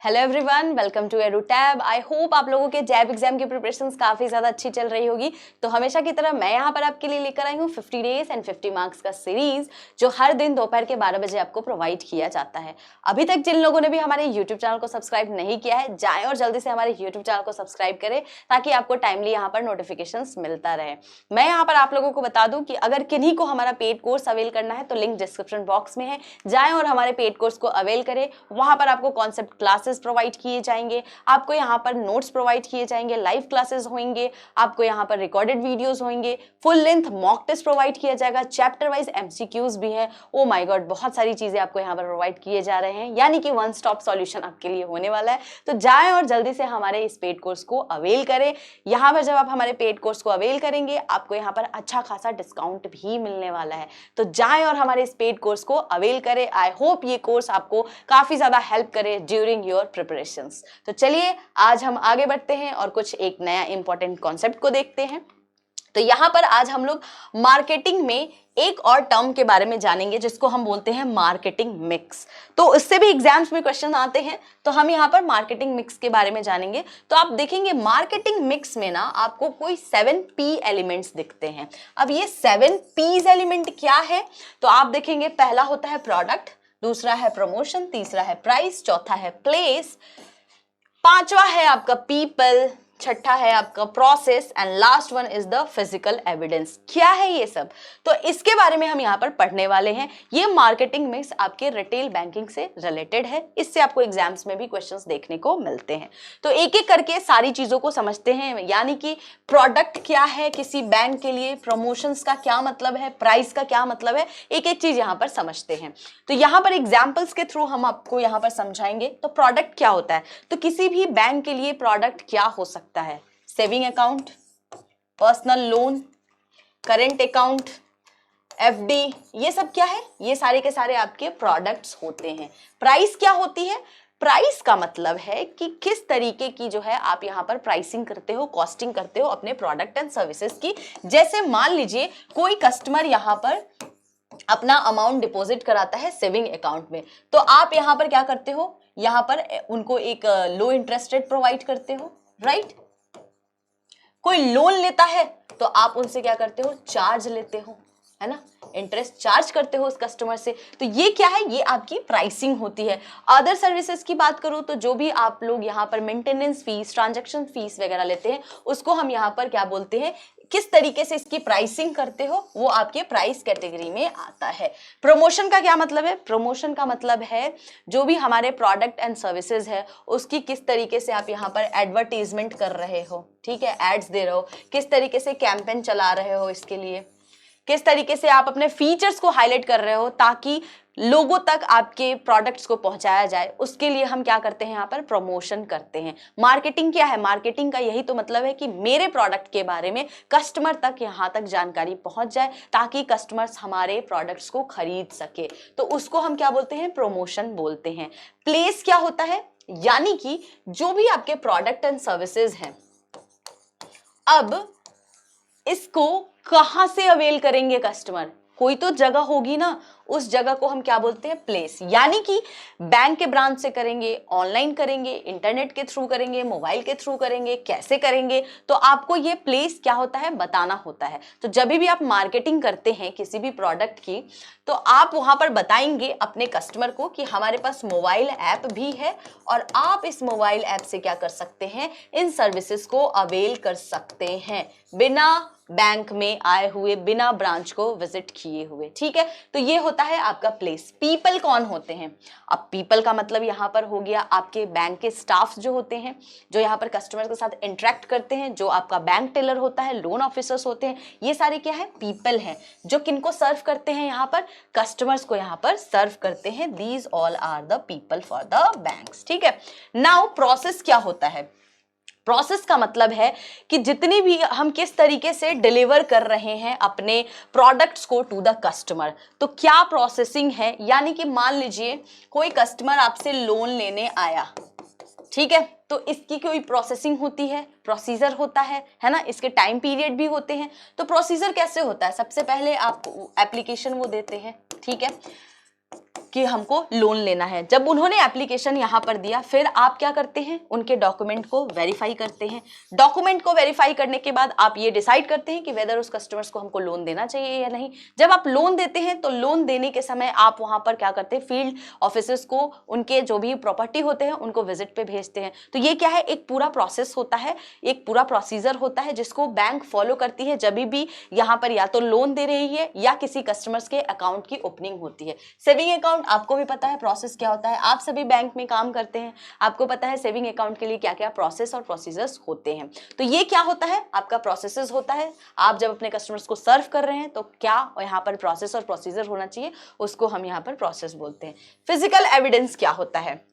Hello everyone, welcome to Edutab. I hope आप लोगों के जैब एग्जाम की प्रिपरेशंस काफ़ी ज़्यादा अच्छी चल रही होगी। तो हमेशा की तरह मैं यहाँ पर आपके लिए लेकर आई हूँ 50 डेज एंड 50 मार्क्स का सीरीज, जो हर दिन दोपहर के 12 बजे आपको प्रोवाइड किया जाता है। अभी तक जिन लोगों ने भी हमारे यूट्यूब चैनल को सब्सक्राइब नहीं किया है, जाएँ और जल्दी से हमारे यूट्यूब चैनल को सब्सक्राइब करें ताकि आपको टाइमली यहाँ पर नोटिफिकेशन मिलता रहे। मैं यहाँ पर आप लोगों को बता दूँ कि अगर किन्हीं को हमारा पेड कोर्स अवेल करना है तो लिंक डिस्क्रिप्शन बॉक्स में है, जाएँ और हमारे पेड कोर्स को अवेल करें। वहाँ पर आपको कॉन्सेप्ट क्लासेस प्रोवाइड किए जाएंगे, आपको यहाँ पर नोट्स प्रोवाइड किए जाएंगे, लाइव क्लासेस होंगे, आपको यहाँ पर रिकॉर्डेड वीडियोस होंगे, full length mock test provide किया जाएगा, चैप्टर वाइज एमसीक्यूज भी हैं। ओ माय गॉड, बहुत सारी चीजें आपको यहाँ पर प्रोवाइड किए जा रहे हैं, यानी कि वन स्टॉप सॉल्यूशन आपके लिए होने वाला है। तो जाएं और जल्दी से हमारे इस पेड कोर्स को अवेल करें। यहाँ पर जब आप हमारे पेड कोर्स को अवेल करेंगे, आपको यहाँ पर अच्छा खासा डिस्काउंट भी मिलने वाला है। तो जाएं और हमारे इस पेड कोर्स को अवेल करें। आई होप ये कोर्स आपको काफी ज्यादा हेल्प करे ड्यूरिंग योर प्रिपरेशंस। तो चलिए आज हम आगे बढ़ते हैं और कुछ एक नया इंपॉर्टेंट कॉन्सेप्ट को देखते हैं। तो यहाँ पर आज हम लोग मार्केटिंग में एक और टर्म के बारे में जानेंगे जिसको हम बोलते हैं मार्केटिंग मिक्स। तो इससे भी एग्जाम्स में क्वेश्चन आते हैं, तो हम यहाँ पर मार्केटिंग मिक्स के बारे में जानेंगे। तो आप देखेंगे मार्केटिंग मिक्स में ना आपको कोई 7P एलिमेंट्स दिखते हैं। अब ये 7P's एलिमेंट क्या है, तो आप देखेंगे पहला होता है प्रोडक्ट, दूसरा है प्रमोशन, तीसरा है प्राइस, चौथा है प्लेस, पांचवा है आपका पीपल, छठा है आपका process and last one is the physical evidence. क्या है ये सब, तो इसके बारे में हम यहाँ पर पढ़ने वाले हैं। ये मार्केटिंग मिक्स आपके रिटेल बैंकिंग से रिलेटेड है, इससे आपको एग्जाम्स में भी क्वेश्चंस देखने को मिलते हैं। तो एक एक करके सारी चीजों को समझते हैं, यानी कि प्रोडक्ट क्या है किसी बैंक के लिए, प्रमोशंस का क्या मतलब है, प्राइस का क्या मतलब है, एक एक चीज यहाँ पर समझते हैं। तो यहाँ पर एग्जाम्पल्स के थ्रू हम आपको यहाँ पर समझाएंगे। तो प्रोडक्ट क्या होता है, तो किसी भी बैंक के लिए प्रोडक्ट क्या हो सकता है, saving account, personal loan, current account, FD, ये सब क्या है, ये सारे के सारे आपके प्रोडक्ट्स होते हैं। प्राइस क्या होती है, प्राइस का मतलब है कि किस तरीके की जो है आप यहाँ पर प्राइसिंग करते हो, कॉस्टिंग करते हो अपने प्रोडक्ट एंड सर्विसेज की। जैसे मान लीजिए कोई कस्टमर यहाँ पर अपना अमाउंट डिपॉजिट कराता है सेविंग अकाउंट में, तो आप यहाँ पर क्या करते हो, यहाँ पर उनको एक लो इंटरेस्ट रेट प्रोवाइड करते हो, राइट। कोई लोन लेता है तो आप उनसे क्या करते हो, चार्ज लेते हो, है ना, इंटरेस्ट चार्ज करते हो उस कस्टमर से। तो ये क्या है, ये आपकी प्राइसिंग होती है। अदर सर्विसेज की बात करूं तो जो भी आप लोग यहाँ पर मेंटेनेंस फीस, ट्रांजैक्शन फीस वगैरह लेते हैं, उसको हम यहाँ पर क्या बोलते हैं, किस तरीके से इसकी प्राइसिंग करते हो, वो आपके प्राइस कैटेगरी में आता है। प्रमोशन का क्या मतलब है, प्रमोशन का मतलब है जो भी हमारे प्रोडक्ट एंड सर्विसेज है उसकी किस तरीके से आप यहाँ पर एडवर्टीजमेंट कर रहे हो, ठीक है, एड्स दे रहे हो, किस तरीके से कैंपेन चला रहे हो, इसके लिए किस तरीके से आप अपने फीचर्स को हाईलाइट कर रहे हो ताकि लोगों तक आपके प्रोडक्ट्स को पहुंचाया जाए, उसके लिए हम क्या करते हैं, यहाँ पर प्रमोशन करते हैं। मार्केटिंग क्या है, मार्केटिंग का यही तो मतलब है कि मेरे प्रोडक्ट के बारे में कस्टमर तक यहाँ तक जानकारी पहुंच जाए ताकि कस्टमर्स हमारे प्रोडक्ट्स को खरीद सके, तो उसको हम क्या बोलते हैं, प्रमोशन बोलते हैं। प्लेस क्या होता है, यानी कि जो भी आपके प्रोडक्ट एंड सर्विसेज हैं, अब इसको कहां से अवेल करेंगे कस्टमर, कोई तो जगह होगी ना, उस जगह को हम क्या बोलते हैं, प्लेस। यानी कि बैंक के ब्रांच से करेंगे, ऑनलाइन करेंगे, इंटरनेट के थ्रू करेंगे, मोबाइल के थ्रू करेंगे, कैसे करेंगे, तो आपको ये प्लेस क्या होता है, बताना होता है। तो जब भी आप मार्केटिंग करते हैं किसी भी प्रोडक्ट की, तो आप वहां पर बताएंगे अपने कस्टमर को कि हमारे पास मोबाइल ऐप भी है और आप इस मोबाइल ऐप से क्या कर सकते हैं, इन सर्विसेज को अवेल कर सकते हैं बिना बैंक में आए हुए, बिना ब्रांच को विजिट किए हुए, ठीक है। तो ये होता है आपका प्लेस। पीपल कौन होते हैं, अब पीपल का मतलब यहाँ पर हो गया आपके बैंक के स्टाफ जो होते हैं, जो यहाँ पर कस्टमर के साथ इंटरेक्ट करते हैं, जो आपका बैंक टेलर होता है, लोन ऑफिसर्स होते हैं, ये सारे क्या है, पीपल हैं, जो किनको सर्व करते हैं, यहाँ पर कस्टमर्स को यहाँ पर सर्व करते हैं। These all are the people for the banks, ठीक है। नाउ प्रोसेस क्या होता है, प्रोसेस का मतलब है कि जितनी भी हम किस तरीके से डिलीवर कर रहे हैं अपने प्रोडक्ट्स को टू द कस्टमर, तो क्या प्रोसेसिंग है। यानी कि मान लीजिए कोई कस्टमर आपसे लोन लेने आया, ठीक है, तो इसकी कोई प्रोसेसिंग होती है, प्रोसीजर होता है ना, इसके टाइम पीरियड भी होते हैं। तो प्रोसीजर कैसे होता है, सबसे पहले आप एप्लीकेशन वो देते हैं, ठीक है, कि हमको लोन लेना है। जब उन्होंने एप्लीकेशन यहाँ पर दिया, फिर आप क्या करते हैं, उनके डॉक्यूमेंट को वेरीफाई करते हैं। डॉक्यूमेंट को वेरीफाई करने के बाद आप ये डिसाइड करते हैं कि वेदर उस कस्टमर्स को हमको लोन देना चाहिए या नहीं। जब आप लोन देते हैं तो लोन देने के समय आप वहां पर क्या करते हैं, फील्ड ऑफिसर्स को उनके जो भी प्रॉपर्टी होते हैं उनको विजिट पे भेजते हैं। तो ये क्या है, एक पूरा प्रोसेस होता है, एक पूरा प्रोसीजर होता है जिसको बैंक फॉलो करती है जब भी यहाँ पर या तो लोन दे रही है या किसी कस्टमर्स के अकाउंट की ओपनिंग होती है। सेविंग अकाउंट आपको भी पता है प्रोसेस क्या होता है, आप सभी बैंक में काम करते हैं, आपको पता है सेविंग अकाउंट के लिए क्या क्या प्रोसेस और प्रोसीजर्स होते हैं। तो ये क्या होता है, आपका प्रोसेसेस होता है। आप जब अपने कस्टमर्स को सर्व कर रहे हैं तो क्या यहाँ पर प्रोसेस और प्रोसीजर होना चाहिए, उसको हम यहाँ पर प्रोसेस बोलते हैं। फिजिकल एविडेंस क्या होता है,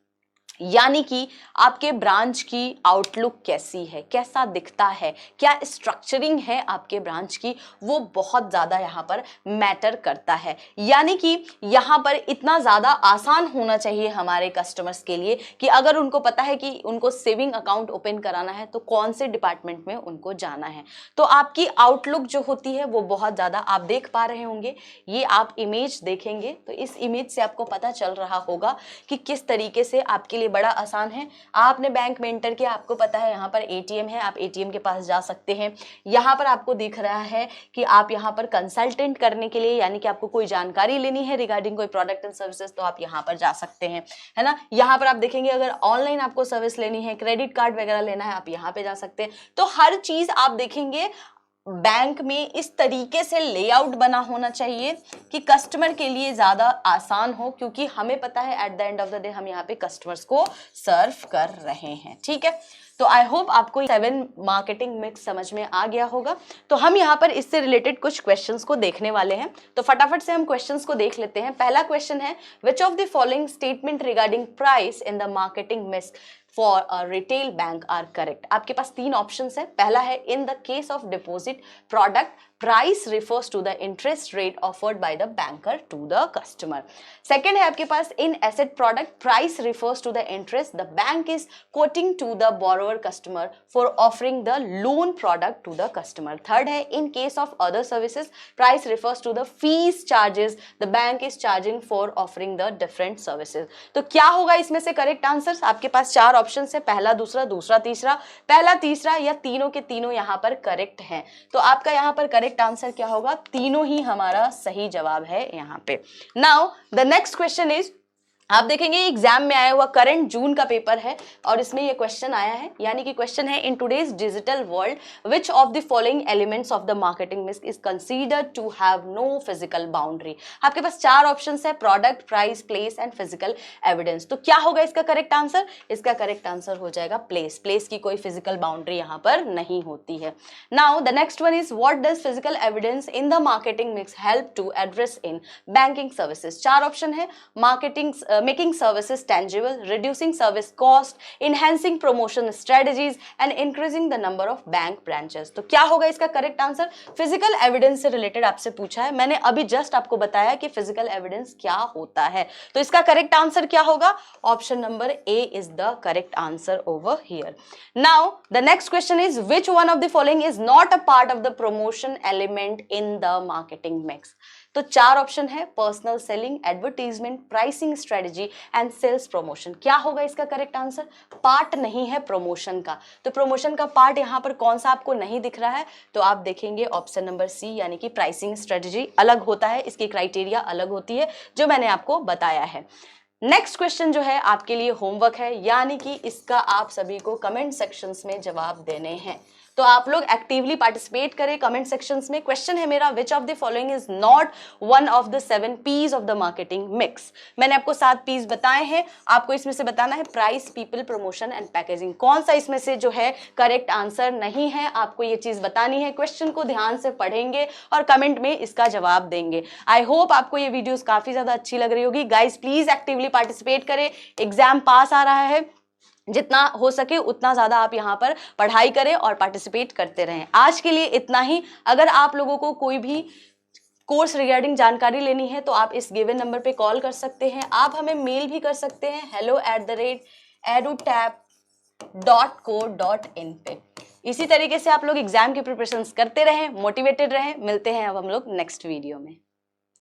यानी कि आपके ब्रांच की आउटलुक कैसी है, कैसा दिखता है, क्या स्ट्रक्चरिंग है आपके ब्रांच की, वो बहुत ज़्यादा यहाँ पर मैटर करता है। यानी कि यहाँ पर इतना ज़्यादा आसान होना चाहिए हमारे कस्टमर्स के लिए कि अगर उनको पता है कि उनको सेविंग अकाउंट ओपन कराना है तो कौन से डिपार्टमेंट में उनको जाना है। तो आपकी आउटलुक जो होती है वो बहुत ज़्यादा, आप देख पा रहे होंगे, ये आप इमेज देखेंगे तो इस इमेज से आपको पता चल रहा होगा कि किस तरीके से आपके लिए बड़ा आसान है। आपने बैंक में एंटर किया, आपको पता है यहाँ पर एटीएम है, आप एटीएम के पास जा सकते हैं। यहाँ पर आपको दिख रहा है कि आप यहाँ पर कंसल्टेंट करने के लिए, यानी कि आपको कोई जानकारी लेनी है रिगार्डिंग कोई प्रोडक्ट एंड सर्विसेज, तो आप यहाँ पर जा सकते हैं, है ना। यहाँ पर आप देखेंगे अगर ऑनलाइन आपको सर्विस लेनी है, क्रेडिट कार्ड वगैरह लेना है, आप यहाँ पे जा सकते हैं। तो हर चीज आप देखेंगे बैंक में इस तरीके से लेआउट बना होना चाहिए कि कस्टमर के लिए ज्यादा आसान हो, क्योंकि हमें पता है at the end of the day हम यहाँ पे कस्टमर्स को सर्व कर रहे हैं। ठीक है, तो आई होप आपको 7 मार्केटिंग मिक्स समझ में आ गया होगा। तो हम यहाँ पर इससे रिलेटेड कुछ क्वेश्चंस को देखने वाले हैं, तो फटाफट से हम क्वेश्चंस को देख लेते हैं। पहला क्वेश्चन है, which of the following statement regarding price in the marketing mix for a retail bank are correct. आपके पास 3 ऑप्शंस है। पहला है, in the case of deposit product price refers to the interest rate offered by the banker to the customer. Second है आपके पास, in asset product price refers to the interest the bank is quoting to the borrower customer for offering the loan product to the customer. Third है, in case of other services price refers to the fees charges the bank is charging for offering the different services. तो क्या होगा इसमें से correct answer? आपके पास 4 option है, पहला, दूसरा, दूसरा, तीसरा, पहला, तीसरा या तीनों के तीनों यहाँ पर करेक्ट हैं। तो आपका यहाँ पर करेक्ट आंसर क्या होगा? तीनों ही हमारा सही जवाब है यहाँ पे। Now the next question is, आप देखेंगे एग्जाम में आया हुआ करंट जून का पेपर है और इसमें ये क्वेश्चन आया है, यानी कि क्वेश्चन है, in today's digital world which of the following elements of the marketing mix is considered to have no physical boundary. आपके पास 4 ऑप्शंस है, product, price, place and physical evidence. तो क्या होगा इसका करेक्ट आंसर? इसका करेक्ट आंसर हो जाएगा प्लेस। प्लेस की कोई फिजिकल बाउंड्री यहाँ पर नहीं होती है। Now the next one is, what does physical evidence in the marketing mix help to address in banking services. 4 option है, marketing making services tangible, reducing service cost, enhancing promotion strategies and increasing the number of bank branches। तो क्या होगा इसका correct answer? Physical evidence से related आपसे पूछा है, मैंने अभी जस्ट आपको बताया कि फिजिकल एविडेंस क्या होता है। तो इसका करेक्ट आंसर क्या होगा? Option number A is the correct answer over here. Now the next question is, which one of the following is not a part of the promotion element in the marketing mix. तो 4 option है, personal selling, advertisement, pricing strategy and sales promotion. क्या होगा इसका correct answer? Part नहीं है promotion का। तो promotion का पार्ट यहाँ पर कौन सा आपको नहीं दिख रहा है? तो आप देखेंगे ऑप्शन नंबर सी, यानी कि प्राइसिंग स्ट्रेटजी अलग होता है, इसकी क्राइटेरिया अलग होती है, जो मैंने आपको बताया है। नेक्स्ट क्वेश्चन जो है आपके लिए होमवर्क है, यानी कि इसका आप सभी को कमेंट सेक्शंस में जवाब देने हैं। तो आप लोग एक्टिवली पार्टिसिपेट करें कमेंट सेक्शंस में। क्वेश्चन है मेरा, विच of the following is not one of the 7 P's of the marketing mix. मैंने आपको 7 P's बताए हैं, आपको इसमें से बताना है price, people, promotion and packaging. कौन सा इसमें से जो है करेक्ट आंसर नहीं है, आपको ये चीज बतानी है। क्वेश्चन को ध्यान से पढ़ेंगे और कमेंट में इसका जवाब देंगे। आई होप आपको ये वीडियोस काफी ज्यादा अच्छी लग रही होगी। गाइज प्लीज एक्टिवली पार्टिसिपेट करें, एग्जाम पास आ रहा है, जितना हो सके उतना ज़्यादा आप यहाँ पर पढ़ाई करें और पार्टिसिपेट करते रहें। आज के लिए इतना ही। अगर आप लोगों को कोई भी कोर्स रिगार्डिंग जानकारी लेनी है तो आप इस गिवन नंबर पे कॉल कर सकते हैं। आप हमें मेल भी कर सकते हैं hello@edutap.co.in पे। इसी तरीके से आप लोग एग्जाम की प्रिपरेशंस करते रहें, मोटिवेटेड रहें। मिलते हैं अब हम लोग नेक्स्ट वीडियो में।